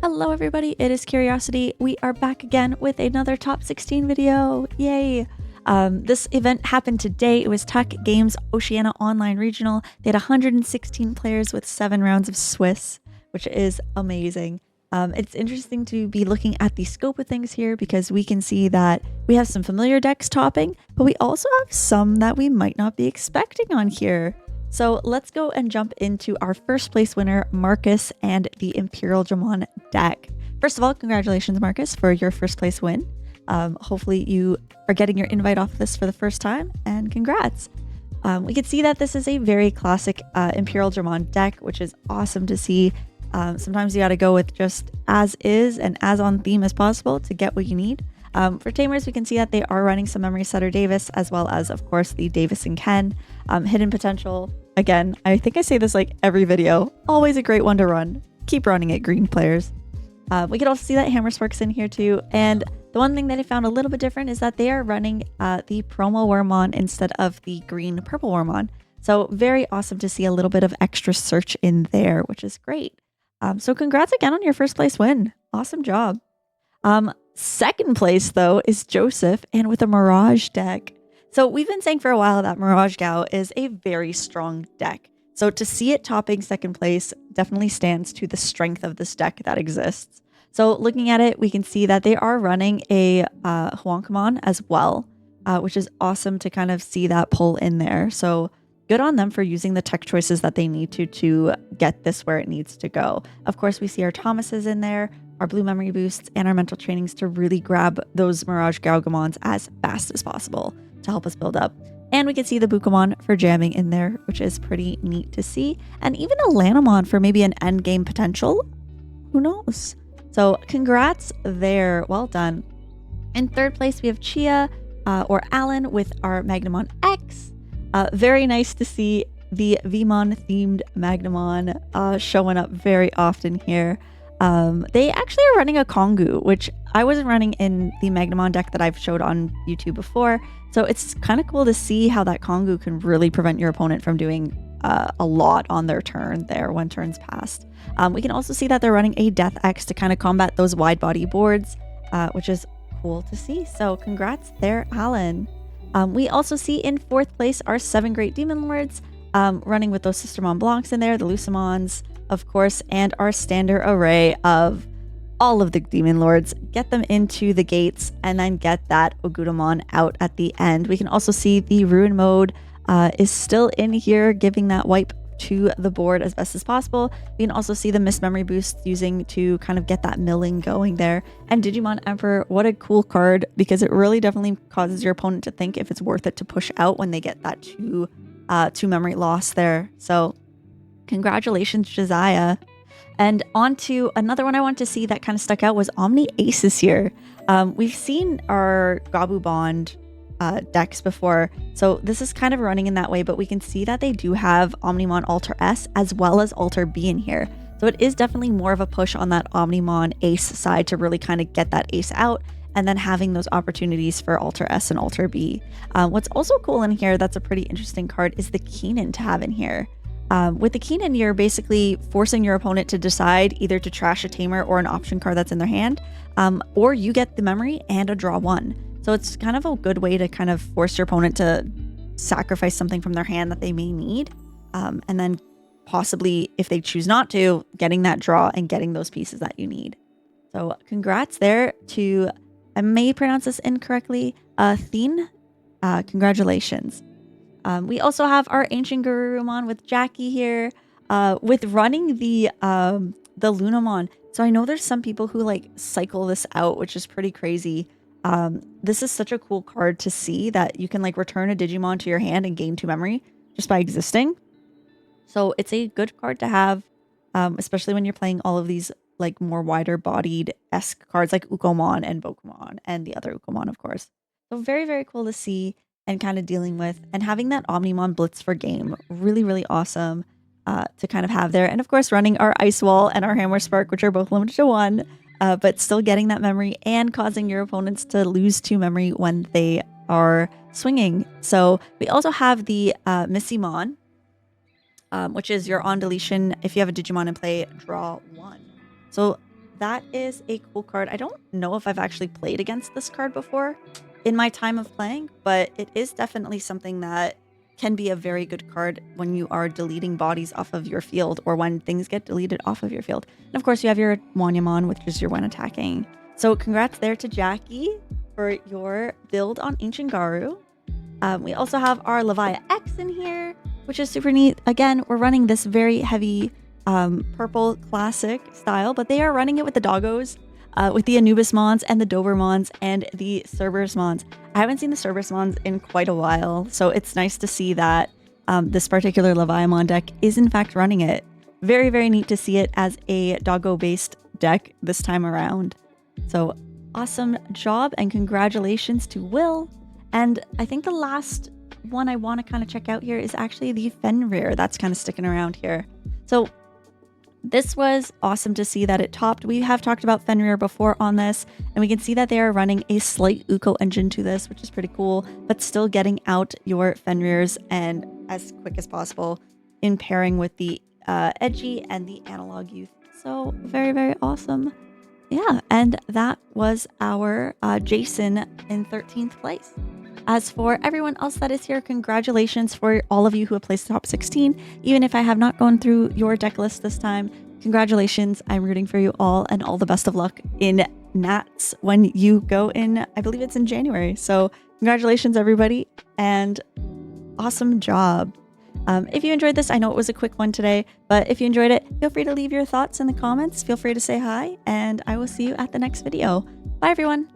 Hello everybody, it is Curiosity. We are back again with another top 16 video. Yay! This event happened today. It was Tech Games Oceania Online Regional. They had 116 players with 7 rounds of Swiss, which is amazing. It's interesting to be looking at the scope of things here because we can see that we have some familiar decks topping, but we also have some that we might not be expecting on here. So let's go and jump into our first place winner, Marcus, and the Imperialdramon deck. First of all, congratulations, Marcus, for your first place win. Hopefully you are getting your invite off this for the first time, and congrats. We can see that this is a very classic Imperialdramon deck, which is awesome to see. Sometimes you got to go with just as is and as on theme as possible to get what you need. For Tamers, we can see that they are running some Memory Setter Davis, as well as, of course, the Davis and Ken. Hidden Potential, again, I think I say this like every video, always a great one to run. Keep running it, green players. We can also see that Hammerspark's in here too, and the one thing that I found a little bit different is that they are running the Promo Wormon instead of the green Purple Wormon. So very awesome to see a little bit of extra search in there, which is great. So congrats again on your first place win. Awesome job. Second place, though, is Joseph, and with a Mirage deck. So we've been saying for a while that Miragegaogamon is a very strong deck. So to see it topping second place definitely stands to the strength of this deck that exists. So looking at it, we can see that they are running a Huankamon as well, which is awesome to kind of see that pull in there. So good on them for using the tech choices that they need to get this where it needs to go. Of course, we see our Thomases in there, our blue memory boosts, and our mental trainings to really grab those Miragegaogamons as fast as possible to help us build up. And we can see the Bukamon for jamming in there, which is pretty neat to see. And even a Lanamon for maybe an end game potential. Who knows? So congrats there. Well done. In third place, we have Chia or Alan with our Magnamon X. Very nice to see the Vmon themed Magnamon showing up very often here. They actually are running a Kongu, which I wasn't running in the Magnamon deck that I've showed on YouTube before. So it's kind of cool to see how that Kongu can really prevent your opponent from doing a lot on their turn there when turns passed. We can also see that they're running a Death X to kind of combat those wide body boards, which is cool to see. So congrats there, Alan. We also see in fourth place our 7 Great Demon Lords, running with those Sistermon Blancs in there, the Lucamons, of course, and our standard array of all of the Demon Lords. Get them into the gates and then get that Ogudamon out at the end. We can also see the Ruin mode is still in here, giving that wipe to the board as best as possible. We can also see the Mist Memory Boost using to kind of get that milling going there. And Digimon Emperor, what a cool card, because it really definitely causes your opponent to think if it's worth it to push out when they get that two memory loss there. So congratulations, Josiah. And on to another one I want to see that kind of stuck out was Omni Ace this year. We've seen our Gabu Bond decks before, so this is kind of running in that way, but we can see that they do have Omnimon Alter S as well as Alter B in here. So it is definitely more of a push on that Omnimon Ace side to really kind of get that Ace out, and then having those opportunities for Alter S and Alter B. What's also cool in here that's a pretty interesting card is the Keenan to have in here. With the Keenan, you're basically forcing your opponent to decide either to trash a Tamer or an option card that's in their hand, or you get the memory and a draw 1. So it's kind of a good way to kind of force your opponent to sacrifice something from their hand that they may need, and then possibly, if they choose not to, getting that draw and getting those pieces that you need. So congrats there to, I may pronounce this incorrectly, Thien. Congratulations. We also have our Ancientgarurumon with Jackie here, with running the Lunamon. So I know there's some people who like cycle this out, which is pretty crazy. This is such a cool card to see that you can like return a Digimon to your hand and gain 2 memory just by existing. So it's a good card to have, especially when you're playing all of these like more wider bodied-esque cards like Ukomon and Bokumon and the other Ukomon, of course. So very, very cool to see and kind of dealing with, and having that Omnimon Blitz for game. Really, really awesome to kind of have there. And of course, running our Ice Wall and our Hammerspark, which are both limited to 1, but still getting that memory and causing your opponents to lose 2 memory when they are swinging. So we also have the Missimon, which is your on deletion. If you have a Digimon in play, draw 1. So that is a cool card. I don't know if I've actually played against this card before in my time of playing, but it is definitely something that can be a very good card when you are deleting bodies off of your field or when things get deleted off of your field. And of course, you have your Magnamon, which is your when attacking. So congrats there to Jackie for your build on Ancientgaru. We also have our Leviamon X in here, which is super neat. Again, we're running this very heavy purple classic style, but they are running it with the doggos, with the Anubismons and the Dobermons and the Cerberusmons. I haven't seen the Cerberusmons in quite a while, so it's nice to see that this particular Leviamon deck is in fact running it. Very, very neat to see it as a doggo-based deck this time around. So awesome job and congratulations to Will. And I think the last one I want to kind of check out here is actually the Fenrir that's kind of sticking around here. So this was awesome to see that it topped. We have talked about Fenrir before on this, and we can see that they are running a slight Uko engine to this, which is pretty cool, but still getting out your Fenrirs and as quick as possible in pairing with the Edgy and the Analog Youth. So very, very awesome. Yeah, and that was our Jason in 13th place. As for everyone else that is here, congratulations for all of you who have placed top 16. Even if I have not gone through your deck list this time, congratulations. I'm rooting for you all and all the best of luck in Nats when you go in, I believe it's in January. So congratulations, everybody, and awesome job. If you enjoyed this, I know it was a quick one today, but if you enjoyed it, feel free to leave your thoughts in the comments. Feel free to say hi, and I will see you at the next video. Bye, everyone.